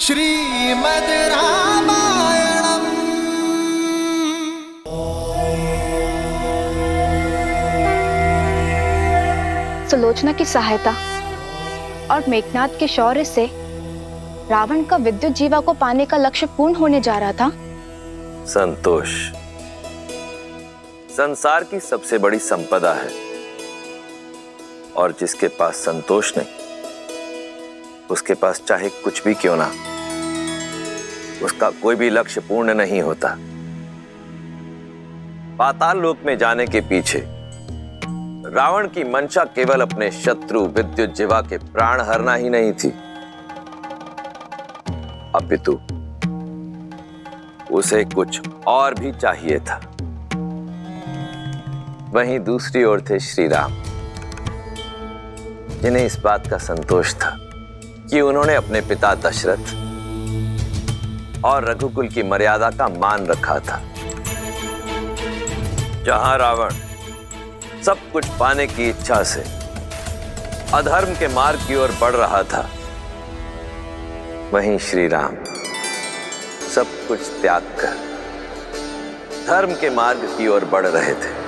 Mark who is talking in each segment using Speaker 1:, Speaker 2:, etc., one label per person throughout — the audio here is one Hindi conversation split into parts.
Speaker 1: श्रीमद् रामायणम्।
Speaker 2: सुलोचना की सहायता और मेघनाद के शौर्य से रावण का विद्युत जीवा को पाने का लक्ष्य पूर्ण होने जा रहा था।
Speaker 3: संतोष संसार की सबसे बड़ी संपदा है और जिसके पास संतोष नहीं उसके पास चाहे कुछ भी क्यों ना, उसका कोई भी लक्ष्य पूर्ण नहीं होता। पाताल लोक में जाने के पीछे रावण की मंशा केवल अपने शत्रु विद्युत जीवा के प्राण हरना ही नहीं थी, अपितु उसे कुछ और भी चाहिए था। वहीं दूसरी ओर थे श्री राम, जिन्हें इस बात का संतोष था कि उन्होंने अपने पिता दशरथ और रघुकुल की मर्यादा का मान रखा था। जहां रावण सब कुछ पाने की इच्छा से अधर्म के मार्ग की ओर बढ़ रहा था, वहीं श्री राम सब कुछ त्याग कर धर्म के मार्ग की ओर बढ़ रहे थे।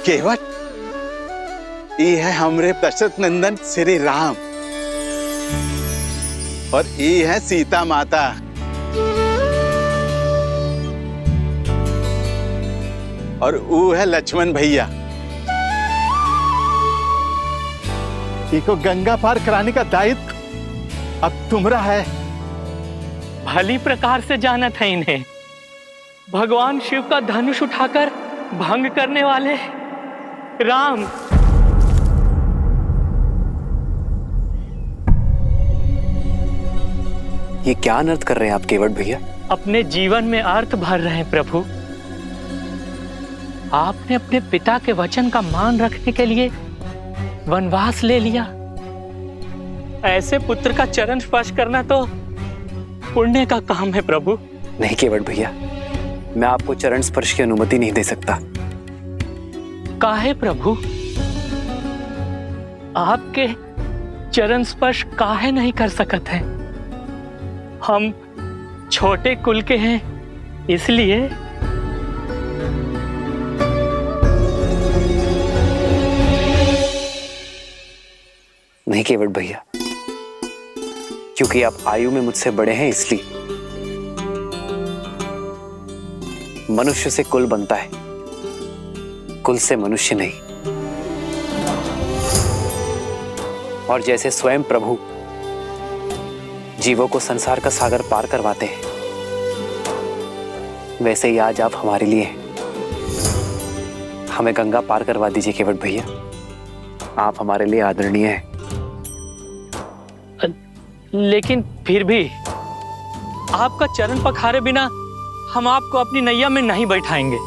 Speaker 4: केवट ये है हमरे दशरथ नंदन श्री राम और ये है सीता माता। और वो है लक्ष्मण भैया। इको गंगा पार कराने का दायित्व अब तुम्हारा है।
Speaker 5: भली प्रकार से जाना था इन्हें। भगवान शिव का धनुष उठाकर भंग करने वाले राम।
Speaker 6: ये क्या अनर्थ कर रहे हैं आप केवट भैया?
Speaker 5: अपने जीवन में अर्थ भर रहे हैं प्रभु। आपने अपने पिता के वचन का मान रखने के लिए वनवास ले लिया। ऐसे पुत्र का चरण स्पर्श करना तो पुण्य का काम है प्रभु।
Speaker 6: नहीं केवट भैया, मैं आपको चरण स्पर्श की अनुमति नहीं दे सकता।
Speaker 5: काहे प्रभु? आपके चरण स्पर्श काहे नहीं कर सकते हैं? हम छोटे कुल के हैं इसलिए।
Speaker 6: नहीं केवट भैया, क्योंकि आप आयु में मुझसे बड़े हैं इसलिए। मनुष्य से कुल बनता है, कुल से मनुष्य नहीं। और जैसे स्वयं प्रभु जीवों को संसार का सागर पार करवाते हैं, वैसे ही आज आप हमारे लिए हैं। हमें गंगा पार करवा दीजिए केवट भैया, आप हमारे लिए आदरणीय हैं।
Speaker 5: लेकिन फिर भी आपका चरण पखारे बिना हम आपको अपनी नैया में नहीं बैठाएंगे।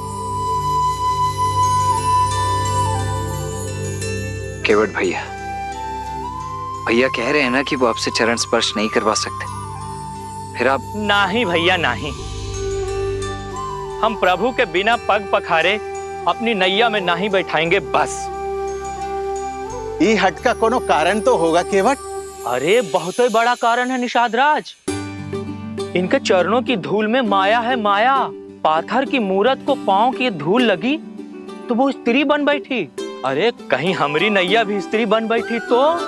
Speaker 7: केवट भैया, भैया कह रहे हैं ना कि वो आपसे चरण स्पर्श नहीं करवा सकते, फिर आप।
Speaker 5: नहीं भैया नहीं, हम प्रभु के बिना पग पखारे अपनी नैया में नहीं बैठाएंगे बस।
Speaker 4: ये हट का कोनो कारण तो होगा केवट?
Speaker 5: अरे बहुत ही बड़ा कारण है निषाद राज। इनके चरणों की धूल में माया है, माया। पाथर की मूरत को पांव की धूल लगी तो वो स्त्री बन बैठी। अरे कहीं हमारी नैया भी स्त्री बन बैठी तो?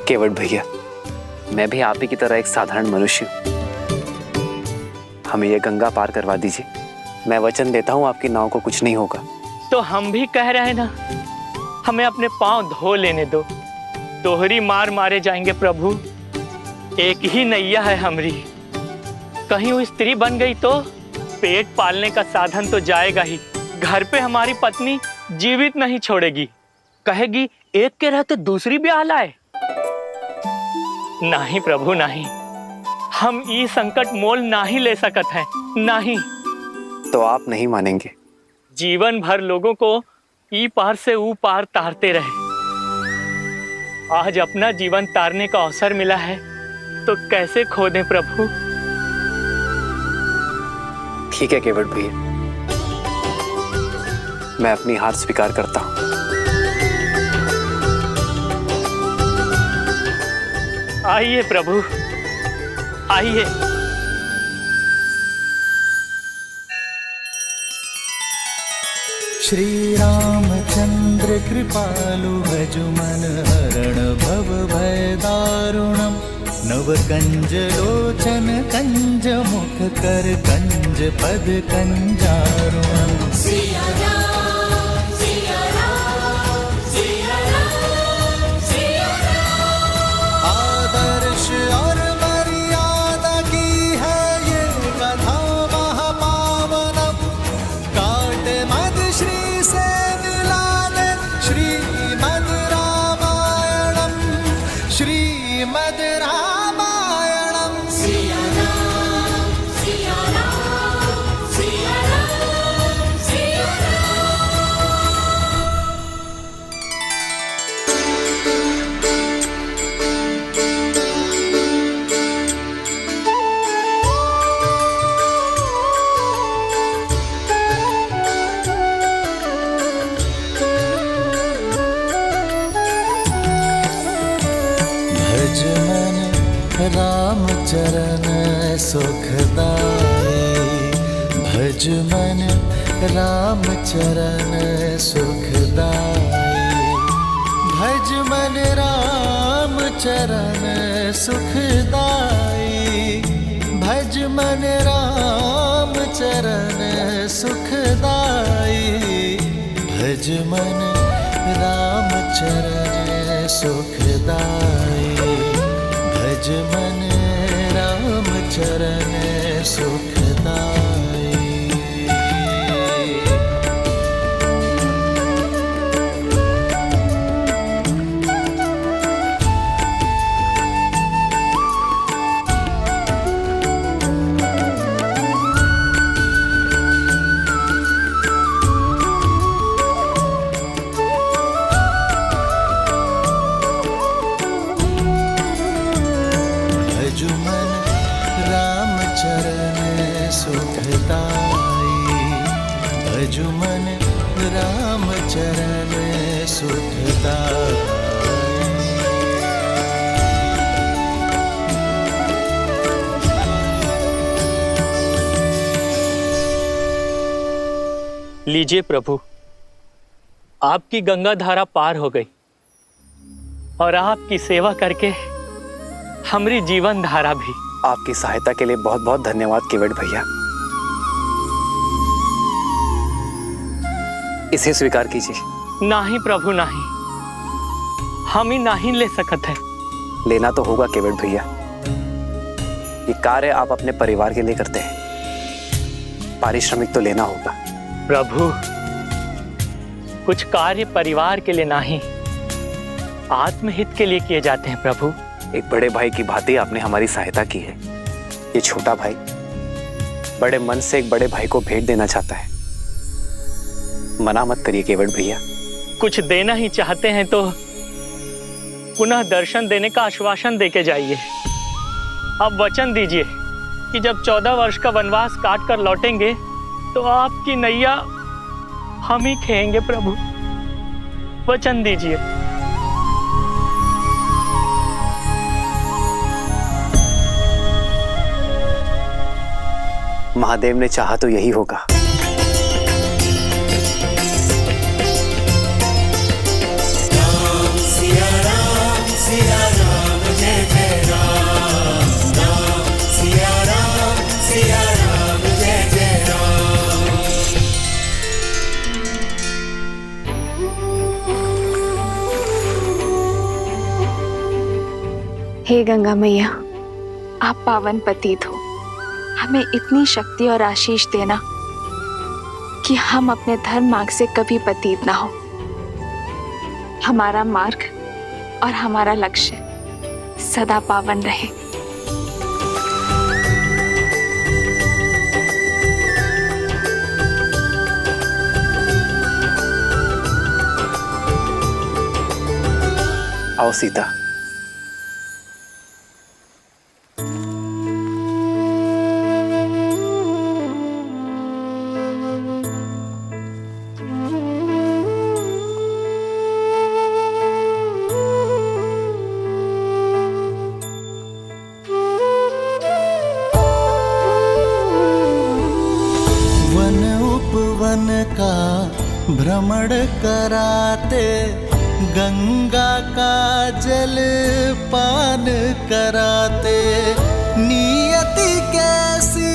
Speaker 6: केवट भैया, मैं भी आप ही की तरह एक साधारण मनुष्य हूं। हमें ये गंगा पार करवा दीजिए। मैं वचन देता हूं आपकी नाव को कुछ नहीं होगा।
Speaker 5: तो हम भी कह रहे हैं ना, हमें अपने पांव धो लेने दो। दोहरी मार मारे जाएंगे प्रभु। एक ही नैया है हमरी, कहीं वो स्त्री बन गई तो पेट पालने का साधन तो जाएगा ही। घर पे हमारी पत्नी जीवित नहीं छोड़ेगी, कहेगी एक के रहते दूसरी ब्याह लाए। नहीं प्रभु नहीं, हम ये संकट मोल नहीं ले सकत हैं, नहीं।
Speaker 6: तो आप नहीं मानेंगे?
Speaker 5: जीवन भर लोगों को ई पार से ऊ पार तारते रहे। आज अपना जीवन तारने का अवसर मिला है तो कैसे खो दें प्रभु?
Speaker 6: ठीक है केवट भैया, मैं अपनी हार स्वीकार करता हूं।
Speaker 5: आइए प्रभु, आइए।
Speaker 1: श्री रामचंद्र कृपालु भजुमन हरण भव भय दारुणम नव कंज लोचन कंज मुख कर कंज पद कंजारुणम। आदर्श और मर्यादा की है ये कथा महापावनम, काट मद श्री से मिला दे श्रीमद् रामायणम, श्रीमद् रामायणम। भज मन राम चरण सुखदाई, भज मन राम चरण सुखदाई, भज मन राम चरण सुखदाई, भज मन राम चरण सुखदाई, भज मन राम चरण सुखदाई, भज मन राम चरण सुखदाई। भजु मन राम चरण सुखदाई, भजु मन राम चरण सुखदाई।
Speaker 5: लीजिए प्रभु, आपकी गंगा धारा पार हो गई और आपकी सेवा करके हमारी जीवन धारा भी।
Speaker 6: आपकी सहायता के लिए बहुत बहुत धन्यवाद केवट भैया। इसे स्वीकार कीजिए।
Speaker 5: नहीं प्रभु नहीं, हम ही नहीं ले सकते हैं।
Speaker 6: लेना तो होगा केवट भैया, ये कार्य आप अपने परिवार के लिए करते हैं, पारिश्रमिक तो लेना होगा।
Speaker 5: प्रभु, कुछ कार्य परिवार के लिए नहीं, आत्महित के लिए किए जाते हैं प्रभु।
Speaker 6: एक बड़े भाई की भांति आपने हमारी सहायता की है। ये छोटा भाई बड़े मन से एक बड़े भाई को भेंट देना चाहता है, मना मत करिए केवट भैया।
Speaker 5: कुछ देना ही चाहते हैं तो पुनः दर्शन देने का आश्वासन देके जाइए। आप वचन दीजिए कि जब 14 वर्ष का वनवास काट कर लौटेंगे तो आपकी नैया हम ही खेएंगे प्रभु। वचन दीजिए।
Speaker 6: महादेव ने चाहा तो यही होगा।
Speaker 2: हे गंगा मैया, आप पावन पतित हो, हमें इतनी शक्ति और आशीष देना कि हम अपने धर्म मार्ग से कभी पतित ना हो। हमारा मार्ग और हमारा लक्ष्य सदा पावन रहे।
Speaker 6: आओ सीता।
Speaker 1: वन का भ्रमण कराते, गंगा का जल पान कराते। नियति कैसी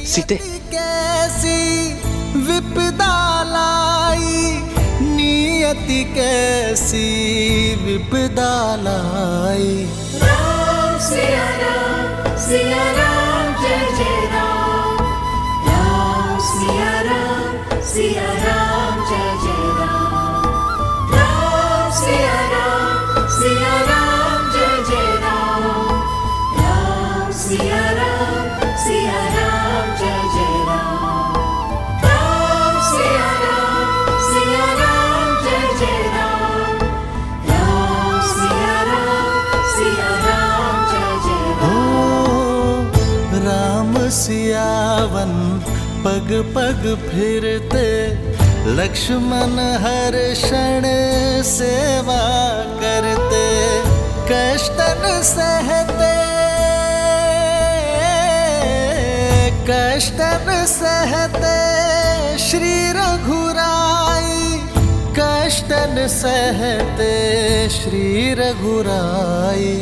Speaker 6: सीते।
Speaker 1: कैसी विपदा लाई, नियति कैसी विपदा लाई।
Speaker 8: राम सिया राम जय जय राम। राम सिया राम जय जय राम। राम सिया राम जय जय राम। राम सिया राम जय जय राम। राम सिया राम जय जय राम। राम सिया राम जय जय राम।
Speaker 1: ओ राम सियावन पग पग फिरते, लक्ष्मण हर क्षण सेवा करते। कष्टन सहते, कष्टन सहते श्री रघुराई। कष्टन सहते श्री रघुराई।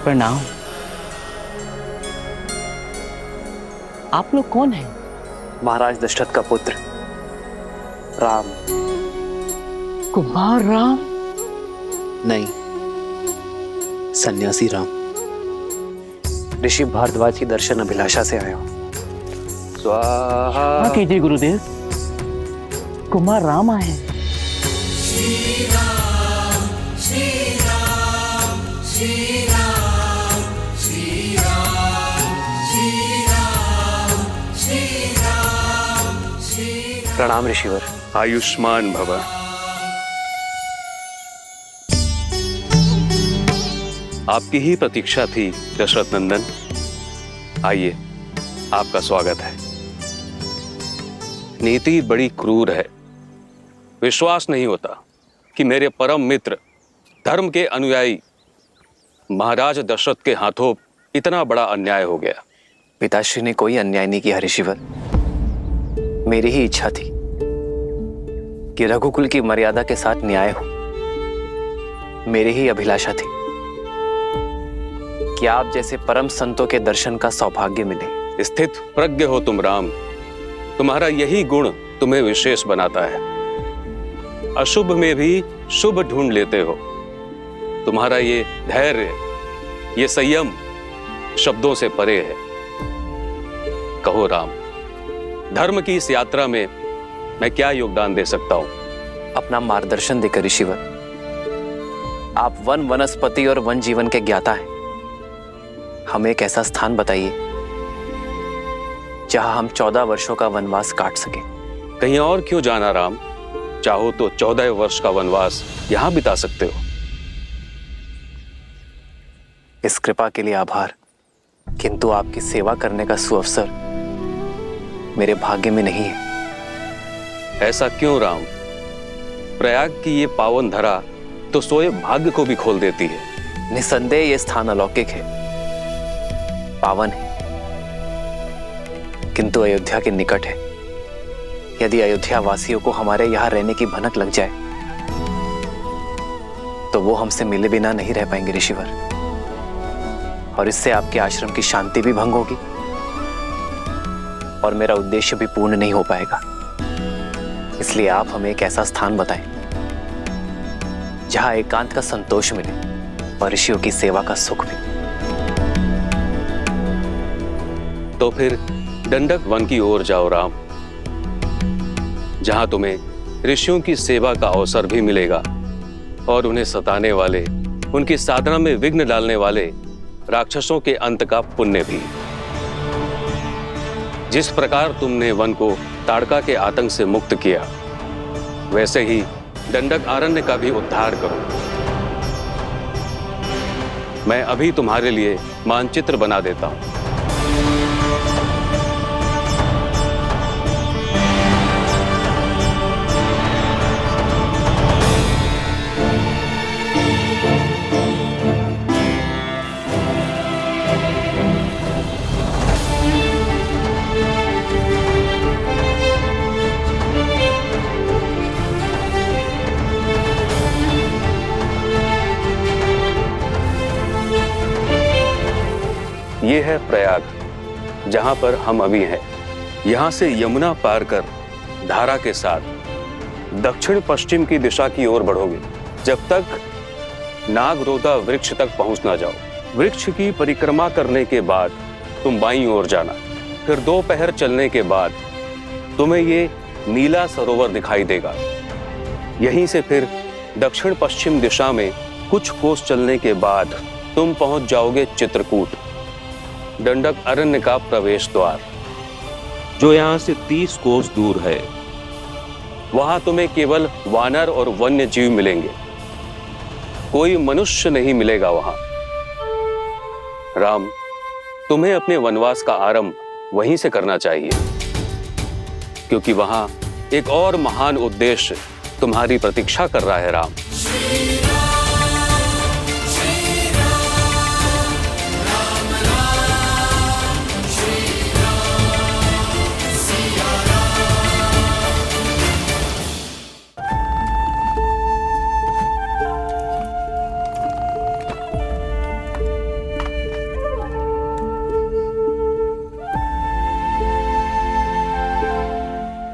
Speaker 6: प्रणाम। आप लोग कौन हैं? महाराज दशरथ का पुत्र राम।
Speaker 5: कुमार राम?
Speaker 6: नहीं, सन्यासी राम। ऋषि भारद्वाज की दर्शन अभिलाषा से आया हूं। स्वाहा।
Speaker 5: कीजिए गुरुदेव, कुमार राम आए हैं।
Speaker 6: प्रणाम ऋषिवर।
Speaker 9: आयुष्मान भव। आपकी ही प्रतीक्षा थी दशरथ नंदन। आइए, आपका स्वागत है। नीति बड़ी क्रूर है। विश्वास नहीं होता कि मेरे परम मित्र, धर्म के अनुयायी महाराज दशरथ के हाथों इतना बड़ा अन्याय हो गया।
Speaker 6: पिताश्री ने कोई अन्याय नहीं किया ऋषिवर। मेरी ही इच्छा थी कि रघुकुल की मर्यादा के साथ न्याय हो। मेरी ही अभिलाषा थी कि आप जैसे परम संतों के दर्शन का सौभाग्य मिले।
Speaker 9: स्थित प्रज्ञ हो तुम राम। तुम्हारा यही गुण तुम्हें विशेष बनाता है। अशुभ में भी शुभ ढूंढ लेते हो। तुम्हारा ये धैर्य, ये संयम शब्दों से परे है। कहो राम, धर्म की इस यात्रा में मैं क्या योगदान दे सकता हूं?
Speaker 6: अपना मार्गदर्शन देकर ऋषिवर। आप वन वनस्पति और वन जीवन के ज्ञाता हैं। हमें एक ऐसा स्थान बताइए जहां हम 14 वर्षों का वनवास काट सके।
Speaker 9: कहीं और क्यों जाना राम? चाहो तो 14 वर्ष का वनवास यहां बिता सकते हो।
Speaker 6: इस कृपा के लिए आभार, किंतु आपकी सेवा करने का सुअवसर मेरे भाग्य में नहीं है।
Speaker 9: ऐसा क्यों राम? प्रयाग की ये पावन धरा तो सोए भाग्य को भी खोल देती है।
Speaker 6: निसंदेह ये स्थान अलौकिक है, पावन है, किंतु अयोध्या के निकट है। यदि अयोध्या वासियों को हमारे यहां रहने की भनक लग जाए तो वो हमसे मिले बिना नहीं रह पाएंगे ऋषिवर, और इससे आपके आश्रम की शांति भी भंग होगी और मेरा उद्देश्य भी पूर्ण नहीं हो पाएगा। इसलिए आप हमें एक ऐसा स्थान बताएं जहां एकांत का संतोष मिले और ऋषियों की सेवा का सुख भी।
Speaker 9: तो फिर दंडक वन की ओर जाओ राम, जहां तुम्हें ऋषियों की सेवा का अवसर भी मिलेगा और उन्हें सताने वाले, उनकी साधना में विघ्न डालने वाले राक्षसों के अंत का पुण्य भी। जिस प्रकार तुमने वन को ताड़का के आतंक से मुक्त किया, वैसे ही दंडक आरण्य का भी उद्धार करो। मैं अभी तुम्हारे लिए मानचित्र बना देता हूं। ये है प्रयाग, जहां पर हम अभी हैं। यहां से यमुना पार कर धारा के साथ दक्षिण पश्चिम की दिशा की ओर बढ़ोगे, जब तक नागरोदा वृक्ष तक पहुंच ना जाओ। वृक्ष की परिक्रमा करने के बाद तुम बाईं ओर जाना। फिर 2 पहर चलने के बाद तुम्हें ये नीला सरोवर दिखाई देगा। यहीं से फिर दक्षिण पश्चिम दिशा में कुछ कोस चलने के बाद तुम पहुंच जाओगे चित्रकूट, दंडक अरण्य का प्रवेश द्वार, जो यहां से 30 कोस दूर है। वहां तुम्हें केवल वानर और वन्य जीव मिलेंगे, कोई मनुष्य नहीं मिलेगा वहां। राम, तुम्हें अपने वनवास का आरंभ वहीं से करना चाहिए, क्योंकि वहां एक और महान उद्देश्य तुम्हारी प्रतीक्षा कर रहा है। राम,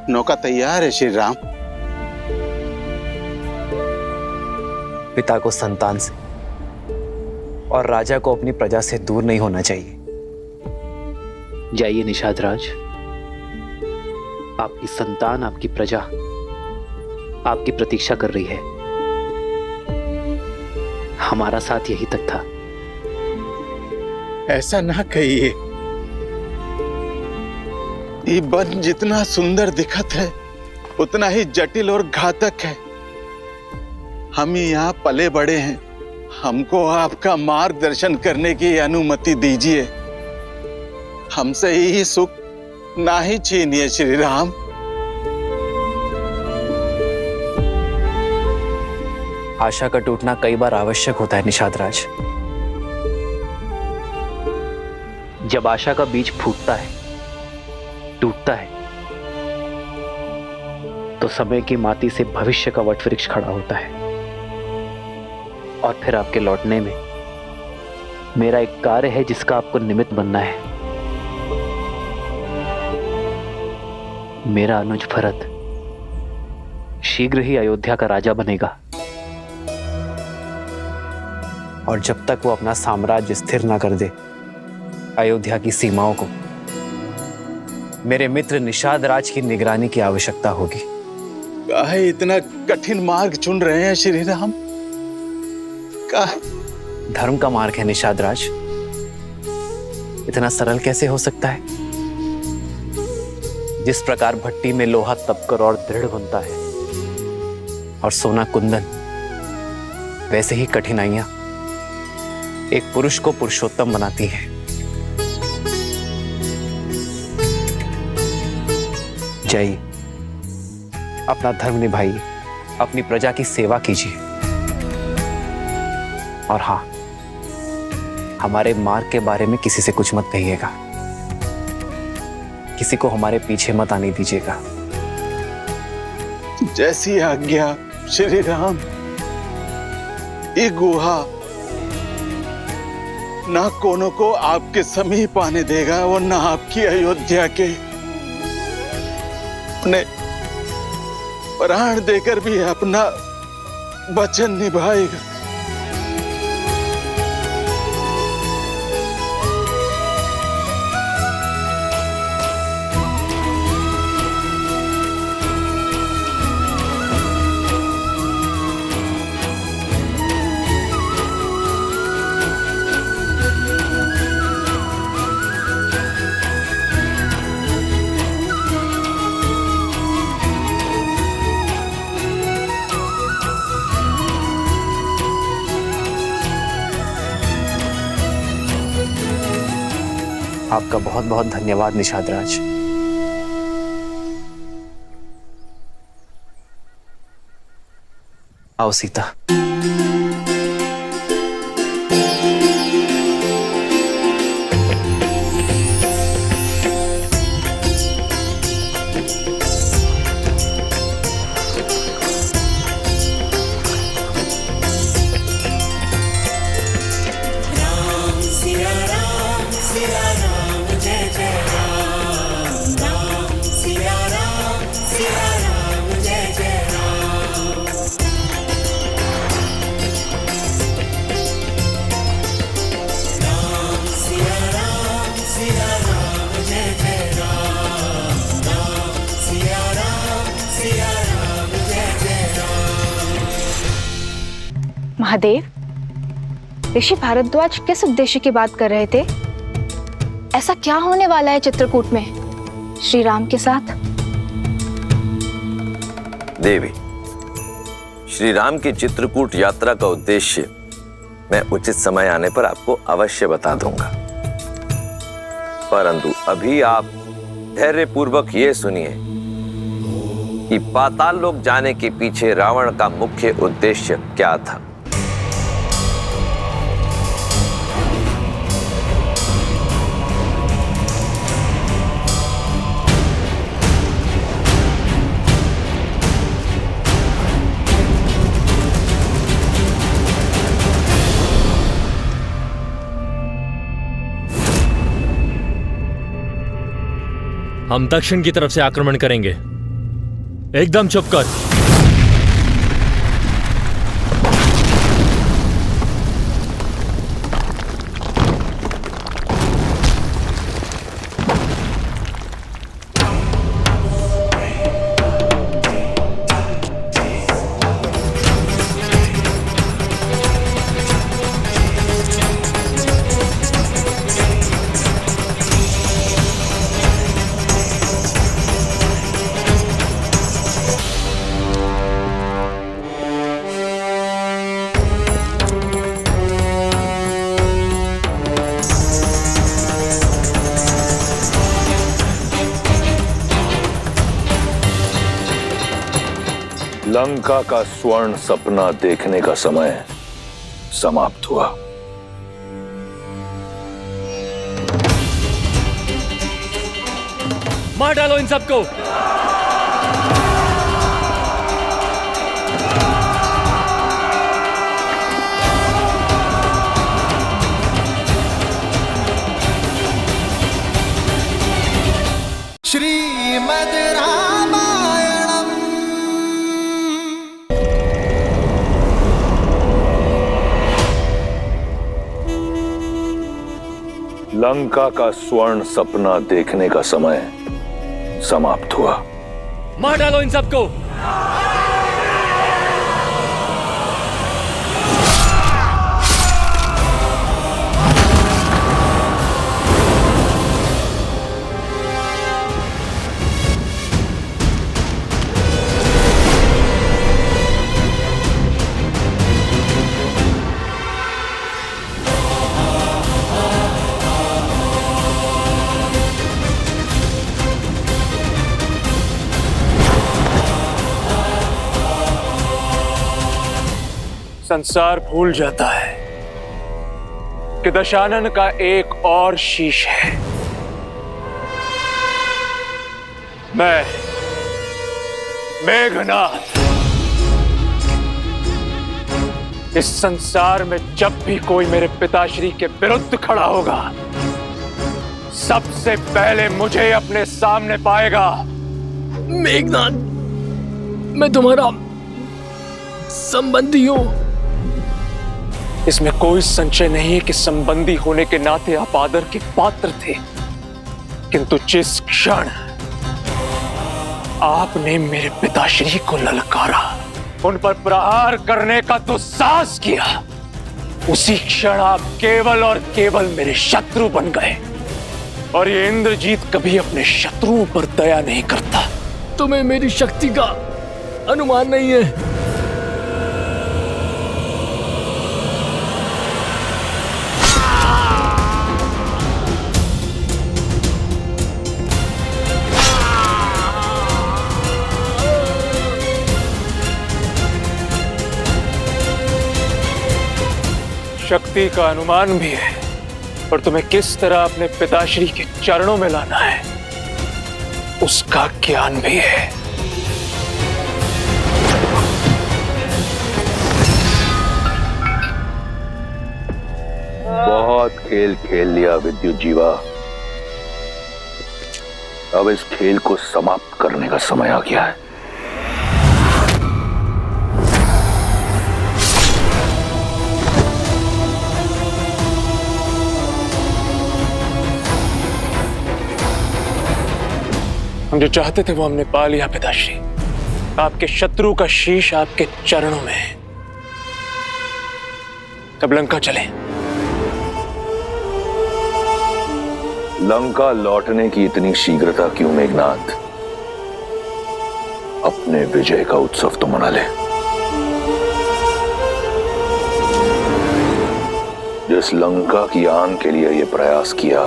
Speaker 4: नौका तैयार है श्री राम।
Speaker 6: पिता को संतान से और राजा को अपनी प्रजा से दूर नहीं होना चाहिए। जाइए निषाद राज, आपकी संतान, आपकी प्रजा आपकी प्रतीक्षा कर रही है। हमारा साथ यही तक था।
Speaker 4: ऐसा ना कहिए, ये वन जितना सुंदर दिखत है उतना ही जटिल और घातक है। हम यहाँ पले बड़े हैं, हमको आपका मार्गदर्शन करने की अनुमति दीजिए। हमसे यही सुख ना ही छीनिए श्री राम।
Speaker 6: आशा का टूटना कई बार आवश्यक होता है निषाद राज। जब आशा का बीज फूटता है, टूटता है, तो समय की माटी से भविष्य का वटवृक्ष खड़ा होता है। और फिर आपके लौटने में मेरा एक कार्य है जिसका आपको निमित्त बनना है। मेरा अनुज भरत शीघ्र ही अयोध्या का राजा बनेगा, और जब तक वो अपना साम्राज्य स्थिर ना कर दे अयोध्या की सीमाओं को, मेरे मित्र निषाद राज की निगरानी की आवश्यकता होगी।
Speaker 4: काहे इतना कठिन मार्ग चुन रहे हैं श्री राम?
Speaker 6: धर्म का मार्ग है निषाद राज, इतना सरल कैसे हो सकता है? जिस प्रकार भट्टी में लोहा तपकर और दृढ़ बनता है और सोना कुंदन, वैसे ही कठिनाइयां एक पुरुष को पुरुषोत्तम बनाती हैं। जाइए, अपना धर्म निभाइए, अपनी प्रजा की सेवा कीजिए, और हाँ, हमारे मार्ग के बारे में किसी से कुछ मत कहिएगा। किसी को हमारे पीछे मत आने दीजिएगा।
Speaker 4: जैसी आज्ञा श्री राम। ये गुहा ना कोनो को आपके समीप आने देगा और ना आपकी अयोध्या के अपने प्राण देकर भी अपना वचन निभाएगा।
Speaker 6: आपका बहुत बहुत धन्यवाद निषाद राज। आओ सीता।
Speaker 8: सिया राम जय जय राम, राम सिया राम जय जय राम। राम सिया राम जय जय राम, राम सिया राम जय जय राम।
Speaker 2: महादेव, ऋषि भारद्वाज किस उद्देश्य की बात कर रहे थे? ऐसा क्या होने वाला है चित्रकूट में श्री राम के साथ?
Speaker 3: देवी, श्री राम की चित्रकूट यात्रा का उद्देश्य मैं उचित समय आने पर आपको अवश्य बता दूंगा, परंतु अभी आप धैर्यपूर्वक ये सुनिए कि पाताल लोक जाने के पीछे रावण का मुख्य उद्देश्य क्या था।
Speaker 10: हम दक्षिण की तरफ से आक्रमण करेंगे। एकदम चुप कर।
Speaker 11: लंका का स्वर्ण सपना देखने का समय समाप्त हुआ।
Speaker 10: मार डालो इन सबको।
Speaker 1: श्रीमद् रामायणम्।
Speaker 11: लंका का स्वर्ण सपना देखने का समय समाप्त हुआ।
Speaker 10: मार डालो इन सबको।
Speaker 12: संसार भूल जाता है कि दशानन का एक और शीश है। मैं मेघनाथ इस संसार में जब भी कोई मेरे पिताश्री के विरुद्ध खड़ा होगा, सबसे पहले मुझे अपने सामने पाएगा।
Speaker 10: मेघनाथ, मैं तुम्हारा संबंधी हूं।
Speaker 12: इसमें कोई संशय नहीं है कि संबंधी होने के नाते आप आदर के पात्र थे, किंतु जिस क्षण आपने मेरे पिताश्री को ललकारा, उन पर प्रहार करने का दुस्साहस किया, उसी क्षण आप केवल और केवल मेरे शत्रु बन गए। और ये इंद्रजीत कभी अपने शत्रुओं पर दया नहीं करता।
Speaker 10: तुम्हें मेरी शक्ति का अनुमान नहीं है।
Speaker 12: शक्ति का अनुमान भी है और तुम्हें किस तरह अपने पिताश्री के चरणों में लाना है उसका ज्ञान भी है।
Speaker 11: बहुत खेल खेल लिया विद्युत जीवा, अब इस खेल को समाप्त करने का समय आ गया है।
Speaker 12: हम जो चाहते थे वो हमने पा लिया पिताश्री। आपके शत्रु का शीश आपके चरणों में है। अब लंका चलें।
Speaker 11: लंका लौटने की इतनी शीघ्रता क्यों मेघनाथ? अपने विजय का उत्सव तो मना ले। जिस लंका की आन के लिए यह प्रयास किया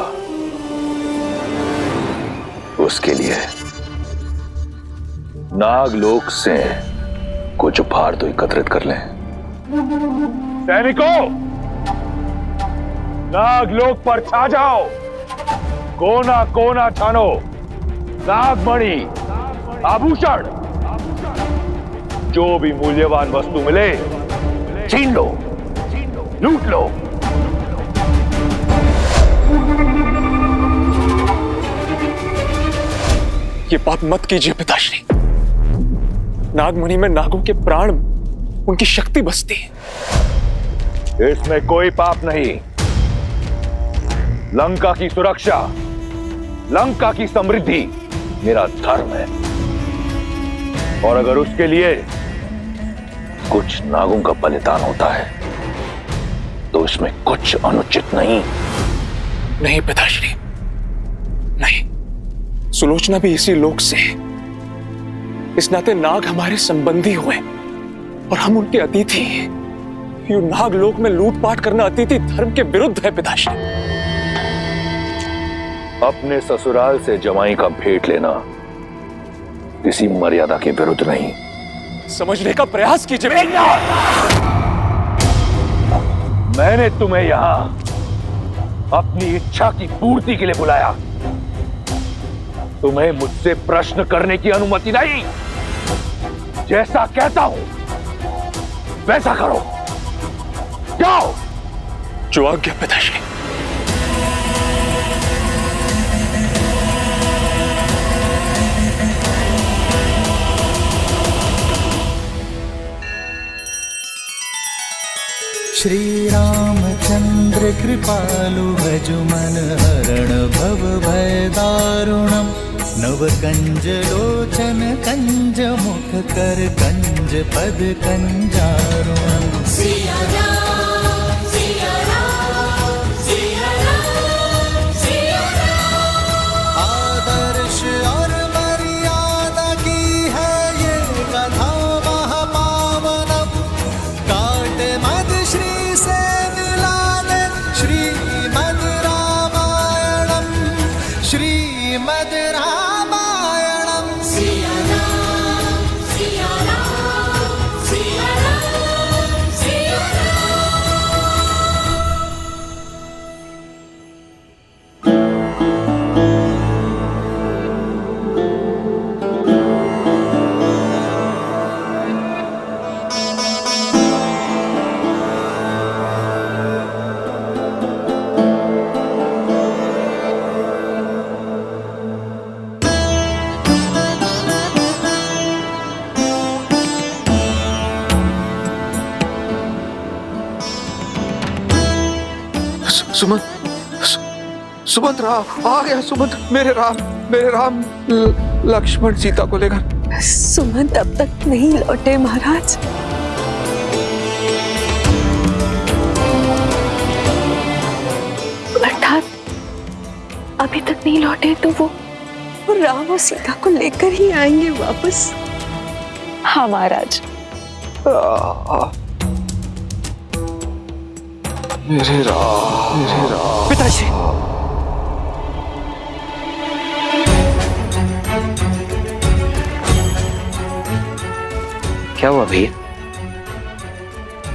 Speaker 11: उसके लिए नागलोक से कुछ उपहार तो एकत्रित कर लें।
Speaker 12: सैनिकों, नागलोक पर छा जाओ, कोना कोना छानो, नागमणि, आभूषण, जो भी मूल्यवान वस्तु मिले छीन लो, लूट लो। ये पाप मत कीजिए पिताश्री। नागमणि में नागों के प्राण, उनकी शक्ति बसती है। इसमें कोई पाप नहीं। लंका की सुरक्षा, लंका की समृद्धि मेरा धर्म है, और अगर उसके लिए कुछ नागों का बलिदान होता है तो इसमें कुछ अनुचित नहीं। नहीं पिताश्री, नहीं। सुलोचना भी इसी लोक से है। इस नाते नाग हमारे संबंधी हुए और हम उनके अतिथि हैं। ये नाग लोक में लूटपाट करना अतिथि धर्म के विरुद्ध है पिताश्री।
Speaker 11: अपने ससुराल से जमाई का भेंट लेना किसी मर्यादा के विरुद्ध नहीं।
Speaker 12: समझने का प्रयास कीजिए। मैंने तुम्हें यहां अपनी इच्छा की पूर्ति के लिए बुलाया। तुम्हें मुझसे प्रश्न करने की अनुमति नहीं। जैसा कहता हूं वैसा करो। जाओ। जो आज्ञा पिताश्री।
Speaker 1: श्री रामचंद्र कृपालु भजु मन हरण भव भय दारुणम नव कंज लोचन कंज मुख कर कंज पद कंजारुणम। सिया राम, सिया राम, सिया राम, सिया राम। आदर्श और मर्यादा की है ये कथा महापावनम। काट मद श्री से मिला दे श्रीमद् रामायणम, श्रीमद् रामायणम। सिया राम, सिया राम, सिया राम, सिया
Speaker 12: सुमंत राम आ गया। सुमंत, मेरे राम लक्ष्मण सीता को लेकर।
Speaker 2: सुमंत अब तक नहीं लौटे महाराज। अर्थात अभी तक नहीं लौटे तो वो राम और सीता को लेकर ही आएंगे वापस। हाँ महाराज।
Speaker 12: मेरे राम पिताजी।
Speaker 7: क्या हुआ भैया?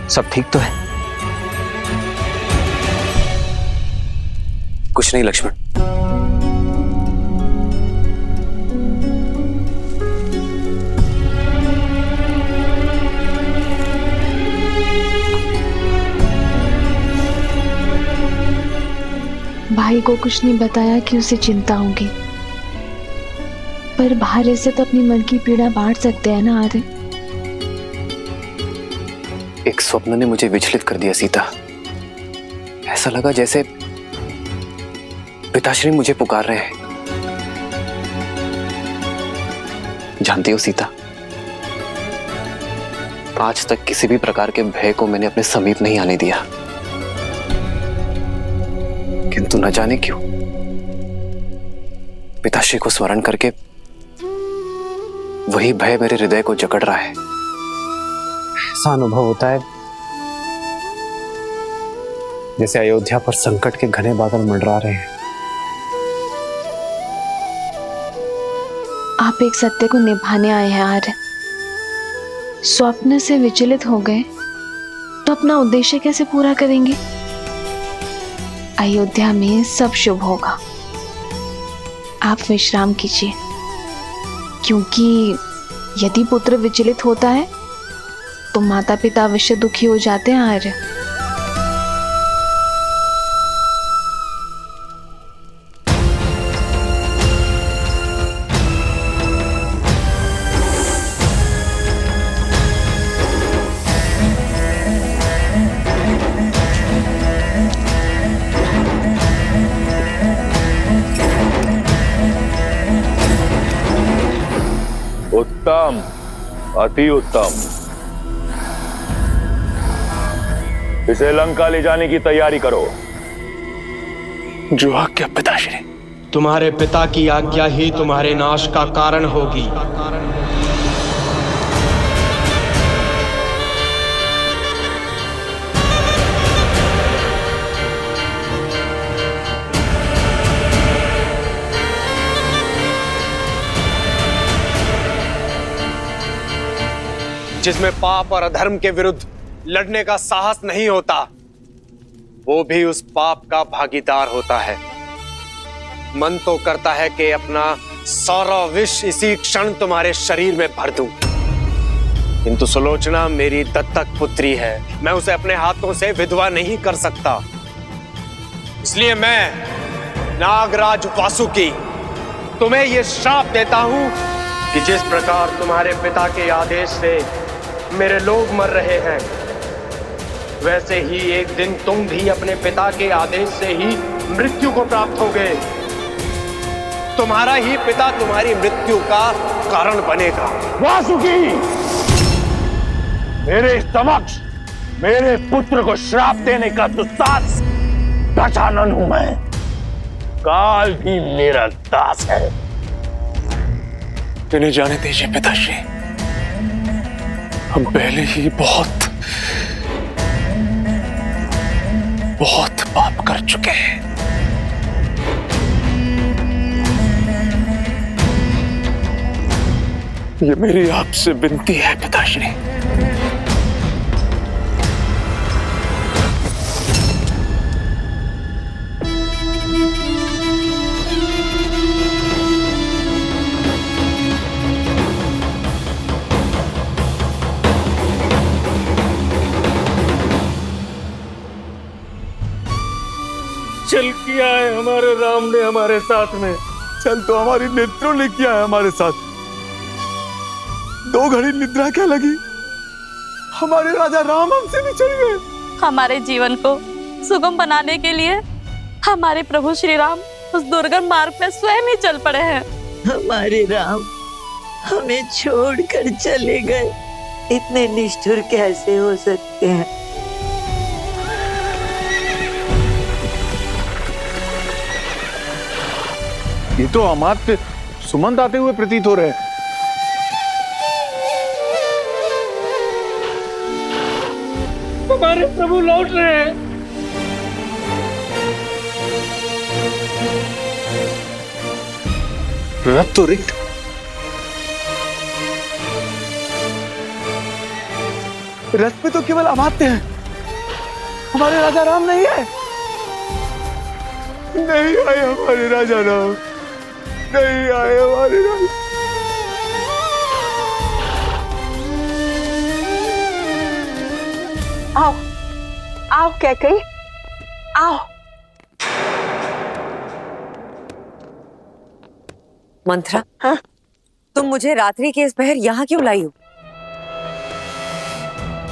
Speaker 7: सब ठीक तो है?
Speaker 6: कुछ नहीं लक्ष्मण।
Speaker 2: भाई को कुछ नहीं बताया कि उसे चिंता होगी, पर बाहर से तो अपनी मन की पीड़ा बांट सकते हैं ना आर्य।
Speaker 6: एक स्वप्न ने मुझे विचलित कर दिया सीता। ऐसा लगा जैसे पिताश्री मुझे पुकार रहे हैं। जानती हो सीता, आज तक किसी भी प्रकार के भय को मैंने अपने समीप नहीं आने दिया, किंतु न जाने क्यों पिताश्री को स्मरण करके वही भय मेरे हृदय को जकड़ रहा है। ऐसा अनुभव होता है जैसे अयोध्या पर संकट के घने बादल मंडरा रहे हैं।
Speaker 2: आप एक सत्य को निभाने आए हैं आर्य। स्वप्न से विचलित हो गए तो अपना उद्देश्य कैसे पूरा करेंगे? अयोध्या में सब शुभ होगा। आप विश्राम कीजिए, क्योंकि यदि पुत्र विचलित होता है तो माता पिता अवश्य दुखी हो जाते हैं आर्य।
Speaker 11: उत्तम, अति उत्तम। इसे लंका ले जाने की तैयारी करो।
Speaker 12: जो आज्ञा पिताश्री।
Speaker 13: तुम्हारे पिता की आज्ञा ही तुम्हारे नाश का कारण होगी। जिसमें पाप और अधर्म के विरुद्ध लड़ने का साहस नहीं होता, वो भी उस पाप का भागीदार होता है। मन तो करता है कि अपना सारा विष इसी क्षण तुम्हारे शरीर में भर दूं, किंतु सुलोचना मेरी दत्तक पुत्री है, मैं उसे अपने हाथों से विधवा नहीं कर सकता। इसलिए मैं नागराज वासुकी तुम्हें यह श्राप देता हूं कि जिस प्रकार तुम्हारे पिता के आदेश से मेरे लोग मर रहे हैं, वैसे ही एक दिन तुम भी अपने पिता के आदेश से ही मृत्यु को प्राप्त होगे। तुम्हारा ही पिता तुम्हारी मृत्यु का कारण बनेगा।
Speaker 12: वासुकी, मेरे समक्ष मेरे पुत्र को श्राप देने का दुस्साहस गजानन हूं मैं। काल भी मेरा दास है।
Speaker 6: इन्हें जाने दीजिए पिताश्री, हम पहले ही बहुत पाप कर चुके हैं। ये मेरी आपसे विनती है पिताश्री।
Speaker 13: चल किया है हमारे राम ने हमारे साथ में।
Speaker 4: चल तो हमारी नेत्रों ने किया है हमारे साथ। 2 घड़ी निद्रा क्या लगी, हमारे राजा राम हमसे बिछड़ गए।
Speaker 14: हमारे जीवन को सुगम बनाने के लिए हमारे प्रभु श्री राम उस दुर्गम मार्ग में स्वयं ही चल पड़े हैं।
Speaker 15: हमारे राम हमें छोड़कर चले गए, इतने निष्ठुर कैसे हो सकते हैं?
Speaker 4: ये तो अमात्य सुमंत आते हुए प्रतीत हो रहे हैं।
Speaker 13: हमारे प्रभु लौट रहे हैं।
Speaker 4: रथ तो रिक्त, रथ पे तो केवल अमात्य हैं, हमारे राजा राम नहीं है।
Speaker 12: नहीं आए हमारे राजा राम, नहीं आए हमारे राजा।
Speaker 15: आओ आओ कैकई, आओ।
Speaker 16: मंत्रा,
Speaker 15: हाँ?
Speaker 16: तुम मुझे रात्रि के इस पहर यहाँ क्यों लाई हो?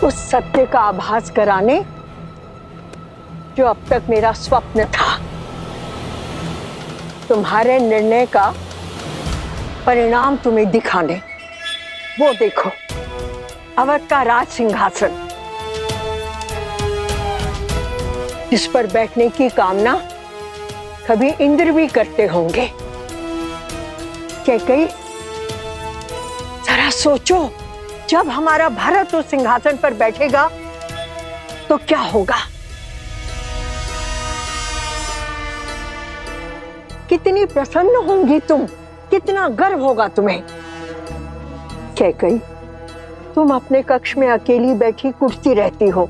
Speaker 15: उस सत्य का आभास कराने जो अब तक मेरा स्वप्न था। तुम्हारे निर्णय का परिणाम तुम्हें दिखाने। वो देखो, अवध का राज सिंहासन, जिस पर बैठने की कामना कभी इंद्र भी करते होंगे। कैकेयी, जरा सोचो, जब हमारा भरत उस सिंहासन पर बैठेगा तो क्या होगा? कितनी प्रसन्न होंगी तुम, कितना गर्व होगा तुम्हें। कैकेयी, तुम अपने कक्ष में अकेली बैठी कुर्सी रहती हो,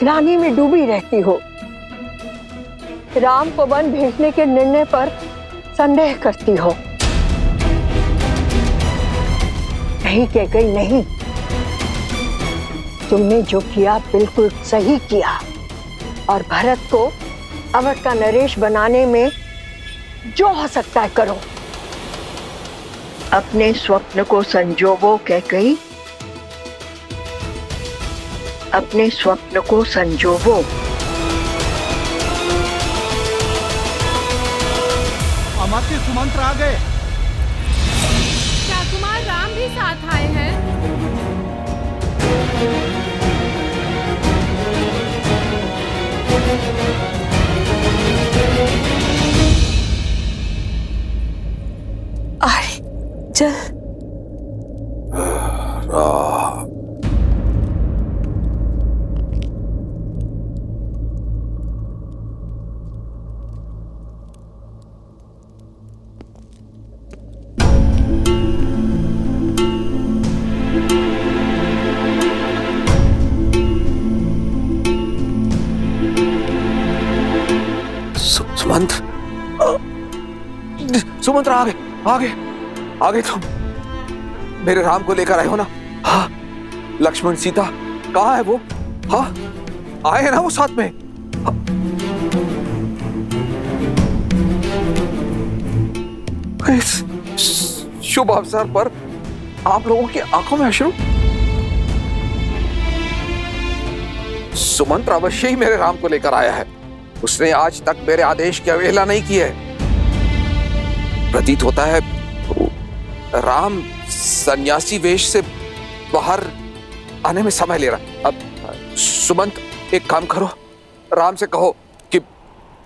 Speaker 15: ग्लानि में डूबी रहती हो, राम को वन भेजने के निर्णय पर संदेह करती हो। नहीं कैकेयी, नहीं, तुमने जो किया बिल्कुल सही किया, और भरत को अवध का नरेश बनाने में जो हो सकता है करो। अपने स्वप्न को संजोवो कैकेयी, अपने स्वप्न को संजोवो।
Speaker 1: अमात्य सुमंत्र आ गए।
Speaker 17: क्या कुमार राम भी साथ आए हैं?
Speaker 16: अरे चल।
Speaker 6: सुमंत्र आगे आगे आगे, तुम मेरे राम को लेकर आए हो ना? हाँ, लक्ष्मण सीता कहाँ है वो? हाँ, आए हैं ना वो साथ में? हाँ। इस शुभ अवसर पर आप लोगों की आंखों में अश्रु? सुमंत्र अवश्य ही मेरे राम को लेकर आया है। उसने आज तक मेरे आदेश की अवहेलना नहीं की है। प्रतीत होता है राम सन्यासी वेश से बाहर आने में समय ले रहा। अब सुमंत, एक काम करो, राम से कहो कि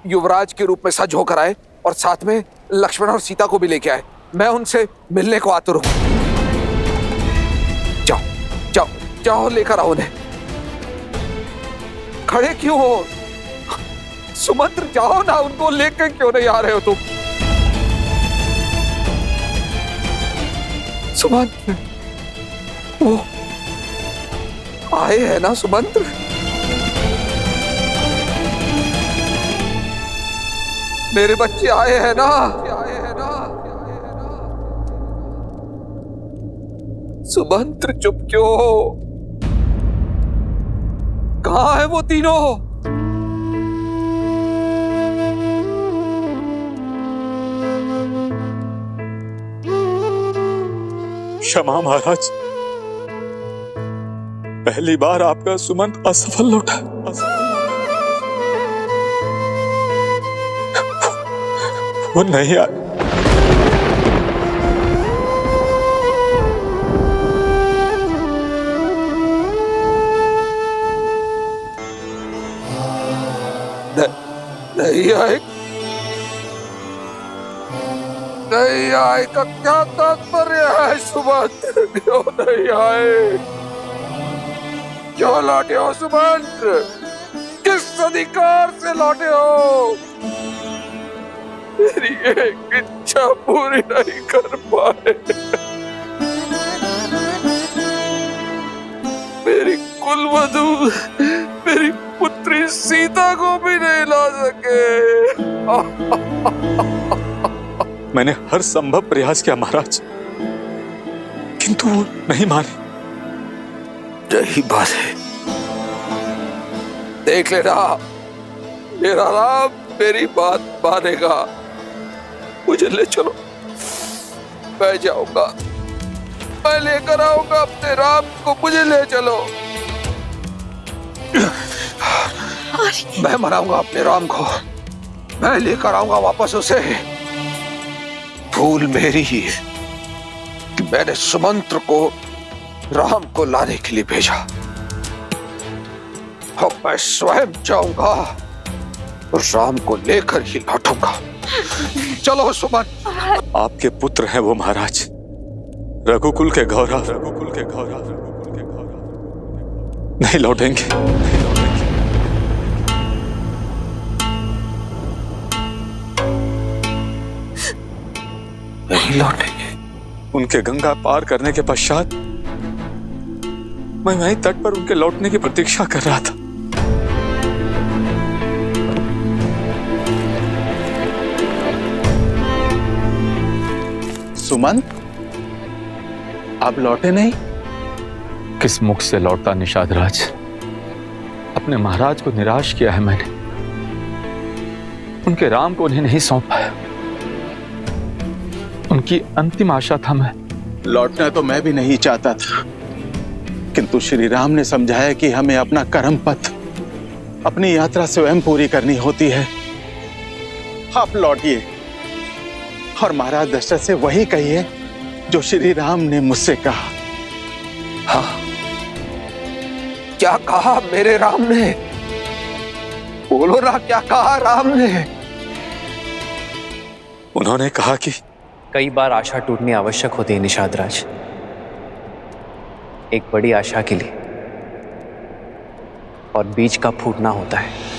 Speaker 6: युवराज के रूप में सज होकर आए और साथ में लक्ष्मण और सीता को भी लेके आए। मैं उनसे मिलने को आतुर हूं। जाओ जाओ जाओ, लेकर आओ उन्हें। खड़े क्यों हो सुमंत्र? जाओ ना, उनको लेकर क्यों नहीं आ रहे हो तुम? सुमंत्र, वो आए हैं ना सुमंत्र? मेरे बच्चे आए हैं ना? सुमंत्र, चुप क्यों हो? कहां है वो तीनों?
Speaker 12: क्षमा महाराज, पहली बार आपका सुमंत असफल लौटा। वो नहीं आए।
Speaker 6: नहीं आए? नहीं आए का क्या तात्पर्य है सुमंत्र? क्यों नहीं आए? क्यों लौटे हो सुमंत्र? किस अधिकार से लौटे हो? मेरी एक इच्छा पूरी नहीं कर पाए। मेरी कुलवधू, मेरी पुत्री सीता को भी नहीं ला सके।
Speaker 12: मैंने हर संभव प्रयास किया महाराज, किंतु वो नहीं माने।
Speaker 6: यही बात है, देख लेना, मेरा राम मेरी बात मानेगा। मुझे ले चलो, मैं जाऊंगा, मैं लेकर आऊंगा अपने राम को, मुझे ले चलो। मैं मनाऊंगा अपने राम को, मैं लेकर आऊंगा वापस उसे। भूल मेरी ही है कि मैंने सुमंत्र को राम को लाने के लिए भेजा। अब मैं स्वयं जाऊंगा और राम को लेकर ही लौटूंगा। चलो सुमन।
Speaker 12: आपके पुत्र हैं वो महाराज, रघुकुल के गौरव, रघुकुल के गौरव, नहीं लौटेंगे।
Speaker 6: नहीं लौटेंगे।
Speaker 12: उनके गंगा पार करने के पश्चात मैं वहीं तट पर उनके लौटने की प्रतीक्षा कर रहा था।
Speaker 4: सुमन, आप लौटे नहीं?
Speaker 12: किस मुख से लौटता निषाद राज? अपने महाराज को निराश किया है मैंने, उनके राम को उन्हें नहीं सौंप पाया। उनकी अंतिम आशा था मैं।
Speaker 4: लौटना तो मैं भी नहीं चाहता था, किंतु श्री राम ने समझाया कि हमें अपना कर्म पथ, अपनी यात्रा स्वयं पूरी करनी होती है। आप लौटिए और महाराज दशरथ से वही कहिए जो श्री राम ने मुझसे कहा।
Speaker 6: हाँ, क्या कहा मेरे राम ने? बोलो ना, क्या कहा राम ने?
Speaker 12: उन्होंने कहा कि
Speaker 13: कई बार आशा टूटनी आवश्यक होती है निषाद राज। एक बड़ी आशा के लिए और बीज का फूटना होता है।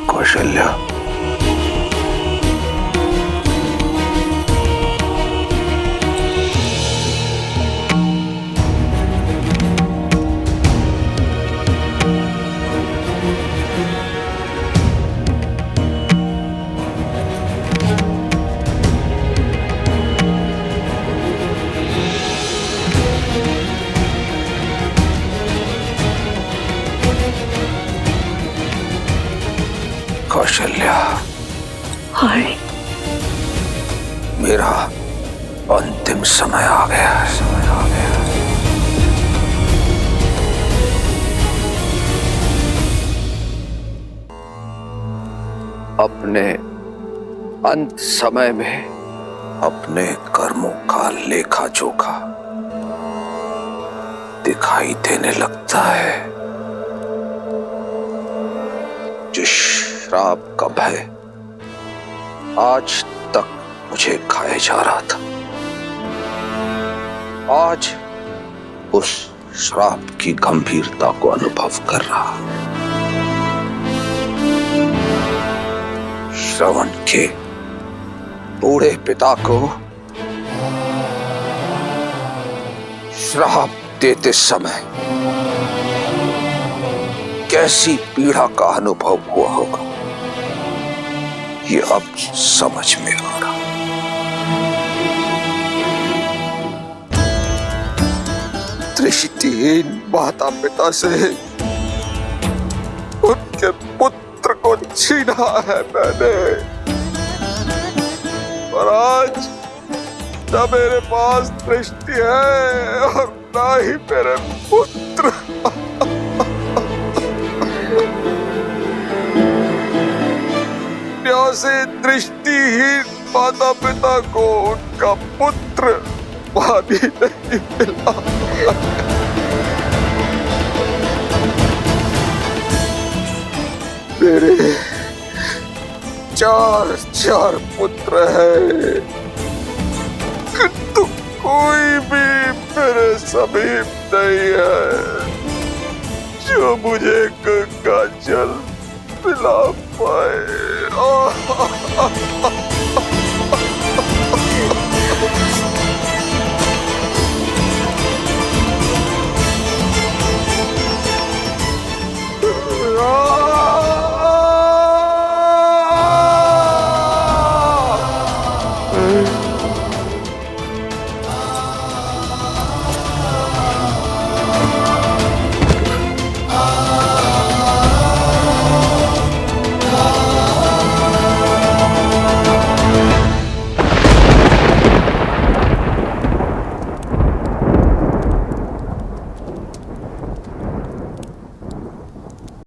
Speaker 6: कौशल्या, कौशल्या, मेरा अंतिम समय आ गया है, समय आ गया है। अपने अंत समय में अपने कर्मों का लेखा जोखा दिखाई देने लगता है। जिस श्राप का भय आज तक मुझे खाए जा रहा था, आज उस श्राप की गंभीरता को अनुभव कर रहा। श्रवण के बूढ़े पिता को श्राप देते समय कैसी पीड़ा का अनुभव हुआ होगा, ये अब समझ में आ रहा। दृष्टिहीन माता पिता से उनके पुत्र को छीना है मैंने।
Speaker 4: और आज न मेरे पास दृष्टि है और ना ही मेरे पुत्र। न्यासी दृष्टिहीन माता पिता को उनका पुत्र पानी नहीं मिला। मेरे चार पुत्र हैं, किंतु कोई भी मेरे समीप नहीं है जो मुझे